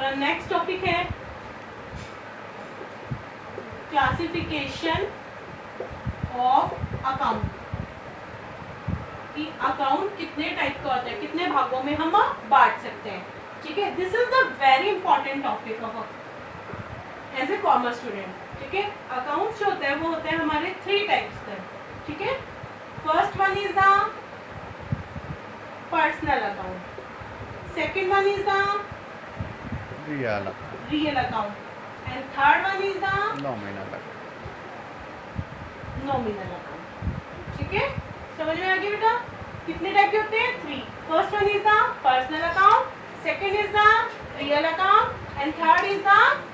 हमारा next topic है classification of account, कि अकाउंट कितने टाइप का होता है, कितने भागों में हम बांट सकते हैं। ठीक है, this is the very important topic of as a commerce student. ठीक है, अकाउंट्स जो होते हैं वो होते हैं हमारे 3 टाइप्स के। ठीक है, first one is the personal account, second one is the real account, and third one is the nominal account. ठीक है, समझ में आ गया बेटा? कितने टाइप के होते हैं? 3। First one is the personal account, second is the real account, and third is the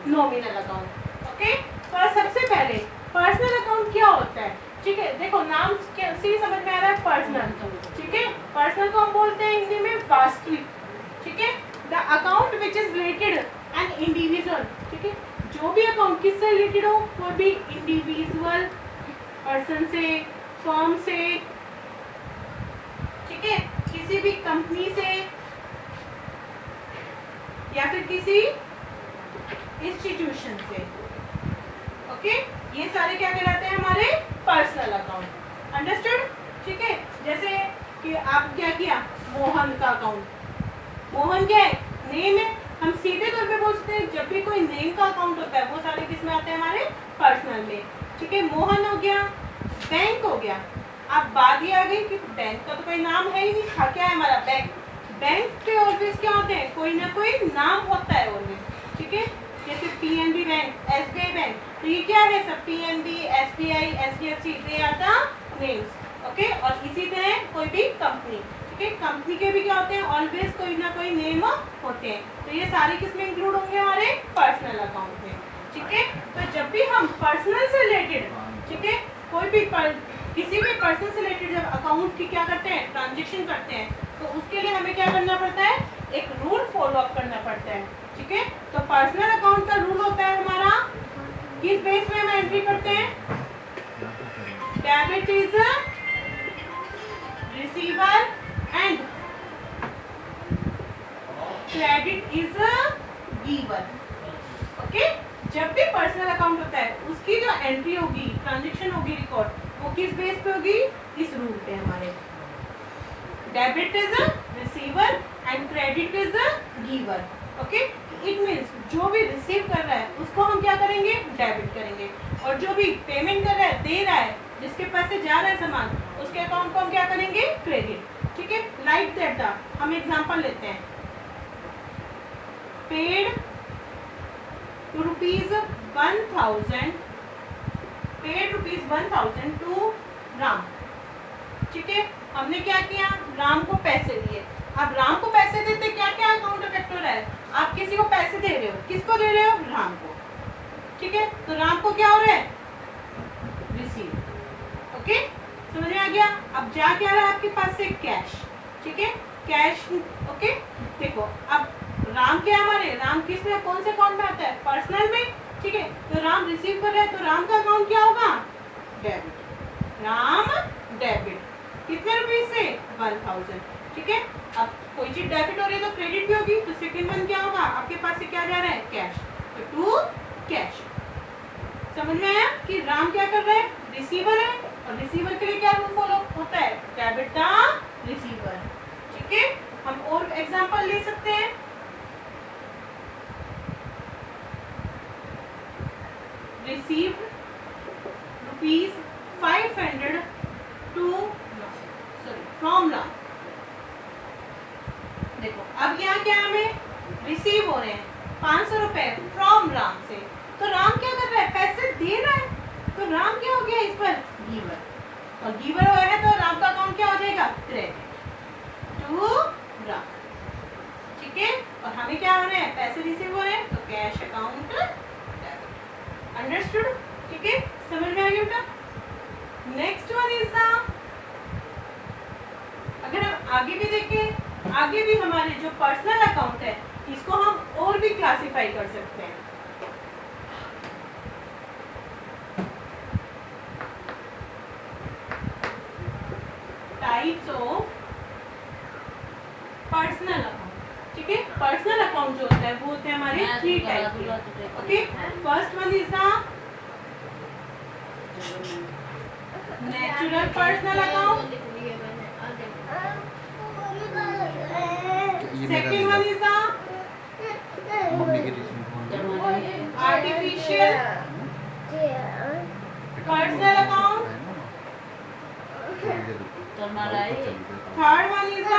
nominal account. Okay, तो सबसे पहले पर्सनल अकाउंट क्या होता है? ठीक है, देखो नाम से समझ में आ रहा है पर्सनल। ठीक है, पर्सनल को हम बोलते हैं हिंदी में वास्तविक। ठीक है, the account which is related an individual. ठीक है, जो भी अकाउंट किससे रिलेटेड हो, कोई भी इंडिविजुअल पर्सन से, फर्म से, ठीक है, किसी भी कंपनी से या फिर किसी इंस्टीट्यूशन से। ओके, ये सारे क्या कहलाते हैं? हमारे पर्सनल अकाउंट। अंडरस्टूड? ठीक है, जैसे कि आप क्या किया, मोहन का अकाउंट। मोहन क्या है? नेम है। हम सीधे तौर पे बोलते हैं जब भी कोई नेम का अकाउंट होता है वो सारे किस में आते हैं? हमारे पर्सनल में। ठीक है, मोहन हो गया, बैंक हो गया। अब बात ये आ गई कि बैंक का तो कोई नाम है ही नहीं, था क्या है हमारा बैंक। बैंक के ऑलवेज क्या होते हैं? कोई ना कोई नाम होता है ऑलवेज। ठीक है, जैसे पीएनबी बैंक, एसबीआई बैंक, तो ये क्या है सब? PNB, SBI, HDFC, they are the names. Okay, और इसी तरह कोई भी कंपनी। ठीक है, कंपनी के भी क्या होते हैं? ऑलवेज कोई ना कोई नेम होते हैं। तो ये सारे किसमें इंक्लूड होंगे? हमारे पर्सनल अकाउंट में। ठीक है, तो जब भी हम पर्सनल से रिलेटेड, ठीक है, कोई भी किसी भी पर्सन से रिलेटेड जब अकाउंट की क्या करते हैं? ट्रांजेक्शन करते हैं, तो उसके लिए हमें क्या करना पड़ता है? एक रूल फॉलो अप करना पड़ता है। ठीक है, तो पर्सनल अकाउंट का रूल होता है हमारा, किस बेस में हम एंट्री करते हैं? Debit is receiver and credit is giver. Okay, जब भी पर्सनल अकाउंट होता है उसकी जो एंट्री होगी, ट्रांजेक्शन होगी, रिकॉर्ड, वो किस बेस पे होगी? इस रूल पे हमारे। Debit is receiver and credit is giver. Okay, it means जो भी रिसीव कर रहा है उसको हम क्या करेंगे? डेबिट करेंगे, और जो भी पेमेंट कर रहा है, दे रहा है, जिसके पास से जा रहा है सामान, उसके अकाउंट को हम क्या करेंगे? क्रेडिट। ठीक है, लाइक दैट हम एग्जांपल लेते हैं। Paid ₹1000, paid ₹1000 to Ram. ठीक है, हमने क्या किया? राम को पैसे दिए। अब राम को पैसे देते क्या क्या अकाउंट इफेक्ट हो रहा है? आप किसी को पैसे दे रहे हो, किसको दे रहे हो? राम को। ठीक है, तो राम को क्या हो रहा है? रिसीव। ओके, समझ में आ गया? अब जा क्या रहा है आपके पास से? कैश। ठीक है, कैश। ओके, देखो अब राम क्या हमारे? राम किस में, कौन से अकाउंट में आता है? पर्सनल में। ठीक है, तो राम रिसीव कर रहा है, तो राम का अकाउंट क्या होगा? डेबिट। राम डेबिट। कितने रुपए से? 1000। ठीक है, अब कोई चीज डेबिट हो रही है तो क्रेडिट भी होगी, तो सेकंड वन क्या होगा? आपके पास से क्या जा रहा है? कैश, तो टू कैश। समझ में आया कि राम क्या कर रहा है? रिसीवर है, और रिसीवर के लिए क्या रूल फॉलो होता है? Debit the receiver. ठीक है, हम और एग्जांपल ले सकते हैं। Receive ₹500 to from Ram. देखो अब यहाँ क्या हमें रिसीव हो रहे हैं 500 रुपए फ्रॉम राम से, तो राम क्या कर रहा है? पैसे दे रहा है, तो राम क्या हो गया इस पर? गिवर, और गिवर हुआ है तो राम का अकाउंट क्या हो जाएगा? Credit to Ram. ठीक है, और हमें क्या हो रहे हैं? पैसे रिसीव हो रहे हैं, तो कैश अकाउंट डेबिट। अंडरस्टूड? ठीक है, समझ में आ गया बेटा? नेक्स्ट वन इज द, अगर हम आगे भी देखें, आगे भी हमारे जो पर्सनल अकाउंट है इसको हम और भी क्लासिफाई कर सकते हैं। Types of personal account. ठीक है, पर्सनल अकाउंट जो होता है वो होते हैं हमारे 3 टाइप के। Okay, first one is the natural personal account, second one is the artificial personal account, third one is the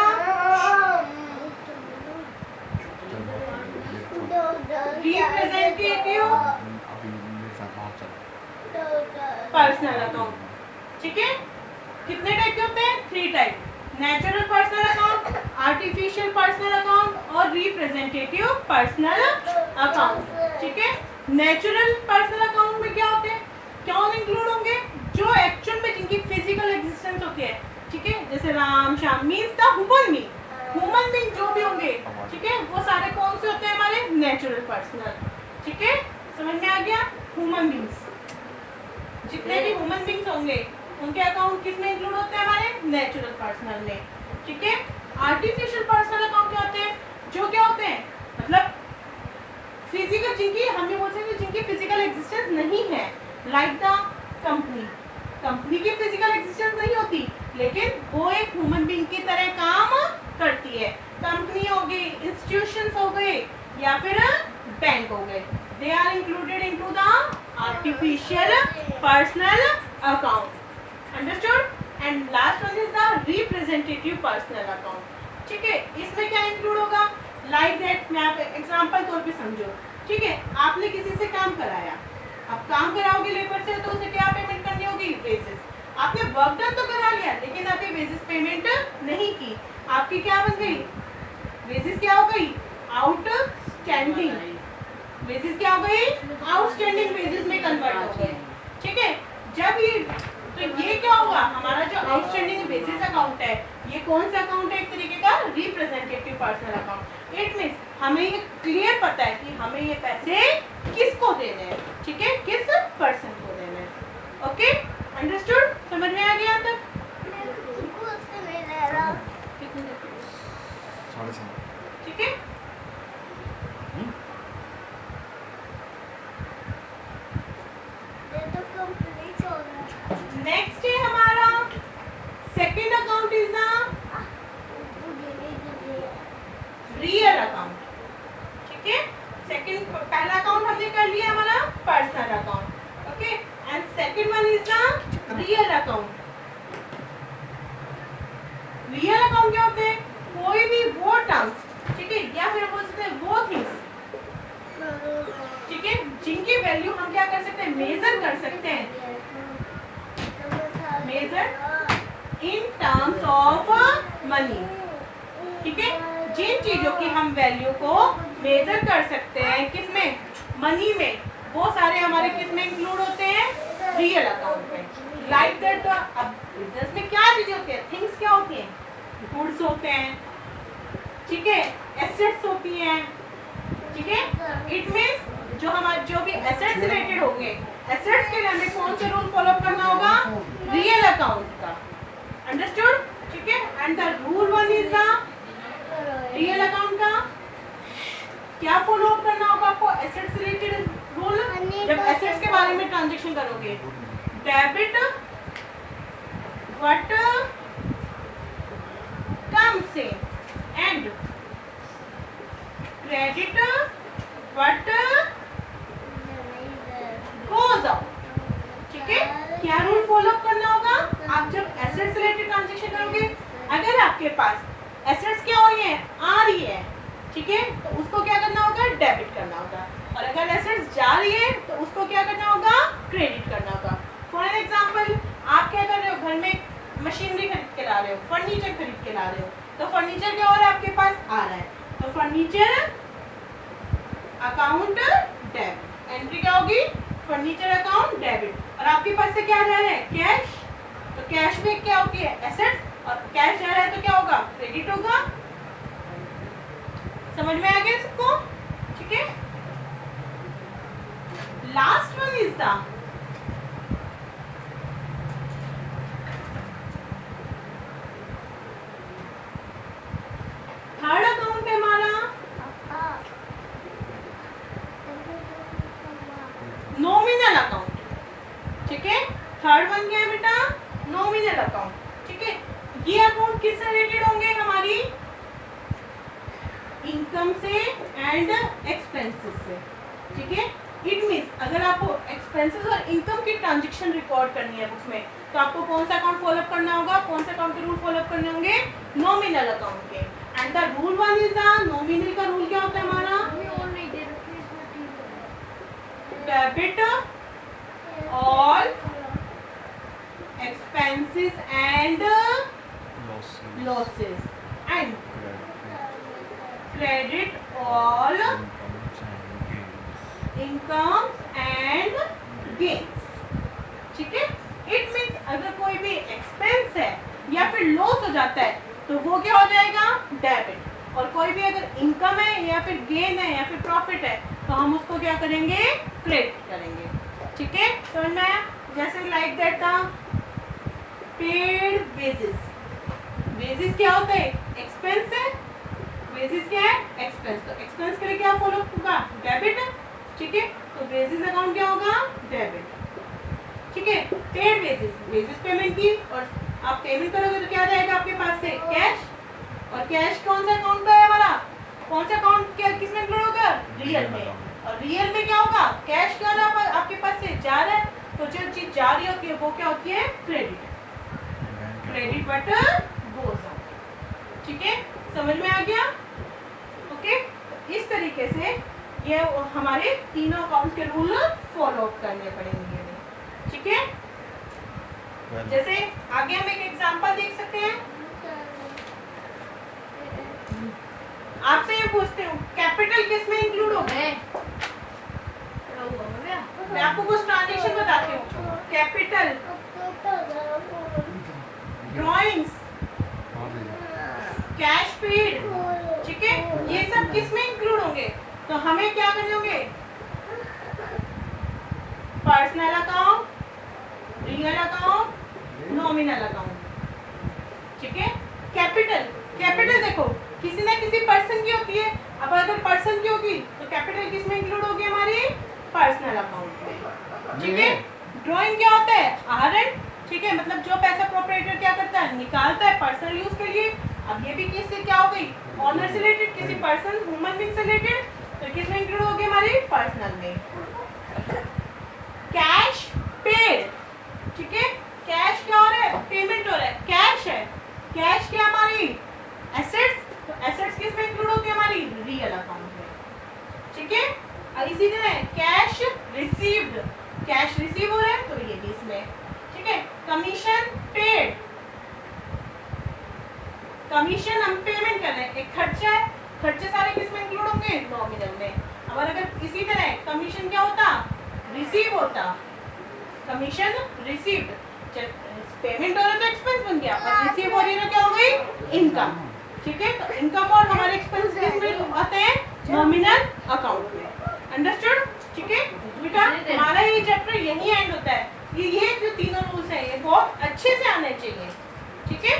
representative personal account. ठीक है, कितने टाइप के होते हैं? 3 type, natural personal account, artificial personal account और representative personal account. ठीक है, natural personal account में क्या होते हैं, क्या इंक्लूड होंगे? जो एक्चुअल में जिनकी फिजिकल एग्जिस्टेंस होती है। ठीक है, जैसे Ram Shyam means the human being जो भी होंगे। ठीक है, वो सारे कौन से होते हैं? हमारे नेचुरल पर्सनल। ठीक है, समझ में आ गया? ह्यूमन बीइंग्स, जितने भी ह्यूमन बीइंग्स होंगे उनके अकाउंट किस में इंक्लूड होते हैं? हमारे नेचुरल पर्सनल में। ठीक है, आर्टिफिशियल पर्सनल अकाउंट क्या होते हैं? जो क्या होते हैं, मतलब फिजिकल, जिनकी हम ये बोल सकते हैं जिनकी फिजिकल एग्जिस्टेंस नहीं है, लाइक द कंपनी की फिजिकल एग्जिस्टेंस नहीं होती, लेकिन वो एक ह्यूमन बीइंग की तरह काम करती है। कंपनी हो गई, इंस्टीट्यूशंस हो गए या फिर बैंक हो गए, they are included into the artificial personal account. Understood? And last one is the representative personal account. ठीक है, इसमें क्या इंक्लूड होगा? लाइक दैट, मैं आप एग्जांपल तौर पे समझो। ठीक है, आपने किसी से काम कराया, आप काम कराओगे लेबर से, तो उसे क्या पेमेंट करनी होगी? वेजेस। आपने वर्क डन तो करा लिया, लेकिन आपने वेजेस पेमेंट नहीं की, आपकी क्या बन गई? वेजेस क्या हो गई? आउटस्टैंडिंग। वेजेस क्या हो गई? आउटस्टैंडिंग वेजेस में कन्वर्ट हो गए। ठीक है, जब ये, तो ये क्या होगा? हमारा जो आउटस्टैंडिंग वेजेस अकाउंट है, ये कौन सा अकाउंट है? एक तरीके का representative personal account. It means हमें ये क्लियर पता है कि हमें ये पैसे किसको देने हैं। ठीक है, किस पर्सन को देने हैं। Okay, understood? समझ में आ गया तक? ठीक है, नेक्स्ट है हमारा second account is the real account. ठीक है, सेकंड, पहला अकाउंट हमने कर लिया हमारा personal account. Okay, and second one is the real account. Real account क्या होते हैं? कोई भी वो टर्म्स, ठीक है, या फिर बोल सकते हैं वो थिंग्स, ठीक है, जिनकी वैल्यू हम क्या कर सकते हैं? मेजर कर सकते हैं। Measure in terms of money. ठीक है, जिन चीजों की हम वैल्यू को मेजर कर सकते हैं, किसमें? मनी में, वो सारे हमारे किसमें इंक्लूड होते हैं? रियल अकाउंट में। लाइक दैट, तो अब बिजनेस में क्या चीजें होती है? थिंग्स क्या होती हैं? गुड्स होते हैं, ठीक है, एसेट्स होती हैं। ठीक है, इट मींस जो हमारे जो भी एसेट्स रिलेटेड होंगे, एसेट्स के लिए हमें कौन से रूल फॉलो करना होगा? रियल अकाउंट का। अंडरस्टूड? ठीक है, and the rule one is the real account का क्या फॉलो अप करना होगा आपको? Assets related rule. जब एसेट्स के बारे में ट्रांजैक्शन करोगे, debit what comes in and credit what goes out. ठीक है, क्या रूल फॉलो अप करना होगा? आप जब एसेट्स रिलेटेड ट्रांजैक्शन करोगे, अगर आपके पास एसेट्स क्या हो रही है? आ रही है, ठीक है, तो उसको क्या करना होगा? डेबिट करना होगा। और अगर एसेट्स जा रही है तो उसको क्या करना होगा? क्रेडिट करना होगा। फॉर एग्जांपल, आप क्या कर रहे हो? घर में मशीनरी खरीद के ला रहे हो, फर्नीचर खरीद के ला रहे हो, तो फर्नीचर क्या हो रहा है? आपके पास आ रहा है, तो फर्नीचर अकाउंट डेबिट, एंट्री क्या होगी? Furniture account debit. और आपके पास से क्या जा रहा है? कैश, तो कैश में क्या होती है? एसेट्स, और कैश जा रहा है तो क्या होगा? क्रेडिट होगा। समझ में आ गया सबको? ठीक है, last one is the third account है हमारा इनकम से एंड एक्सपेंसेस से, ठीक है। इट मीन्स अगर आपको एक्सपेंसेस और इनकम की ट्रांजेक्शन रिकॉर्ड करनी है बुक्स में, तो आपको कौन सा अकाउंट फॉलोअप करना होगा, कौन सा अकाउंट के रूल फॉलोअप करने होंगे, नॉमिनल अकाउंट के। And the rule one is the nominal का रूल क्या होता है हमारा, debit all expenses and losses and credit all incomes and gains, ठीक है। इट मीन्स अगर कोई भी एक्सपेंस है या फिर लॉस हो जाता है तो वो क्या हो जाएगा, डेबिट। और कोई भी अगर इनकम है या फिर गेन है या फिर प्रॉफिट है तो हम उसको क्या करेंगे, क्रेडिट करेंगे, ठीक है। समझ में आया? जैसे लाइक दैट था पेड वेजेस। वेजेस क्या होता है, एक्सपेंस है, वेजेस क्या है, एक्सपेंस। तो एक्सपेंस के लिए क्या फॉलो होगा, डेबिट, ठीक है। तो वेजेस अकाउंट क्या होगा, डेबिट, ठीक है। पेड वेजेस, वेजेस पेमेंट की और आप पेमेंट करोगे तो क्या जाएगा आपके पास से, कैश। और कैश कौन सा अकाउंट का है हमारा, कौन सा अकाउंट क्या किस में इंक्लूड होगा, रियल में। और रियल में क्या होगा, कैश क्या रहा आपके पास से जा रहा है, तो जो चीज जा रही होती है वो क्या होती है, credit. Credit but goes out, ठीक है। समझ में आ गया, ओके। तो इस तरीके से ये हमारे तीनों अकाउंट के रूल फॉलो करने पड़ेंगे, ठीक है। जैसे आगे हम एक एग्जांपल देख सकते हैं। आपसे ये पूछते हूँ, कैपिटल किस में इंक्लूड होगा, मैं आपको कुछ ट्रांजेक्शन बताती हूँ। कैपिटल, ड्राइंग्स, कैश पेड, ठीक है, ये सब किस में इंक्लूड होंगे, तो हमें क्या करने होंगे, personal account, real account, nominal account, ठीक है। कैपिटल, कैपिटल देखो किसी ना किसी पर्सन की होती है। अब अगर पर्सन की होगी तो कैपिटल किस में इंक्लूड होगी, हमारी पर्सनल अकाउंट में, ठीक है। ड्राइंग क्या होता है, आहरण, ठीक है, मतलब जो पैसा प्रोप्राइटर क्या करता है, निकालता है पर्सनल यूज के लिए। अब ये भी किससे क्या हो गई, ऑनर से रिलेटेड, किसी पर्सन ह्यूमन बीइंग से रिलेटेड, तो किस में इंक्लूड होगी, हमारी पर्सनल में। कैश पेड, ठीक है, कैश क्या हो रहा है, पेमेंट हो रहा है, कैश है। कैश क्या हमारी एसेट्स, तो एसेट्स किस में इंक्लूड होगी, हमारी रियल अकाउंट में, ठीक है। और इसी तरह कैश रिसीव्ड, कैश रिसीव हो रहा है तो ये भी इसमें, ठीक है। कमीशन पेड, कमीशन हम पेमेंट कर रहे हैं, एक खर्चा है, खर्चे सारे किस में इंक्लूड होंगे, नॉमिनल में। और अगर इसी तरह कमीशन क्या होता, रिसीव होता, कमीशन रिसीव्ड, पेमेंट हो रहा तो एक्सपेंस बन गया, और रिसीव हो रही है तो क्या हो गई, इनकम, ठीक है। तो इनकम और हमारे एक्सपेंस किस में आते हैं, नॉमिनल अकाउंट में। अंडरस्टूड, ठीक है बेटा। हमारा ये चैप्टर यही एंड होता है। ये जो तीनों रूल्स हैं ये बहुत अच्छे से आने चाहिए, ठीक है।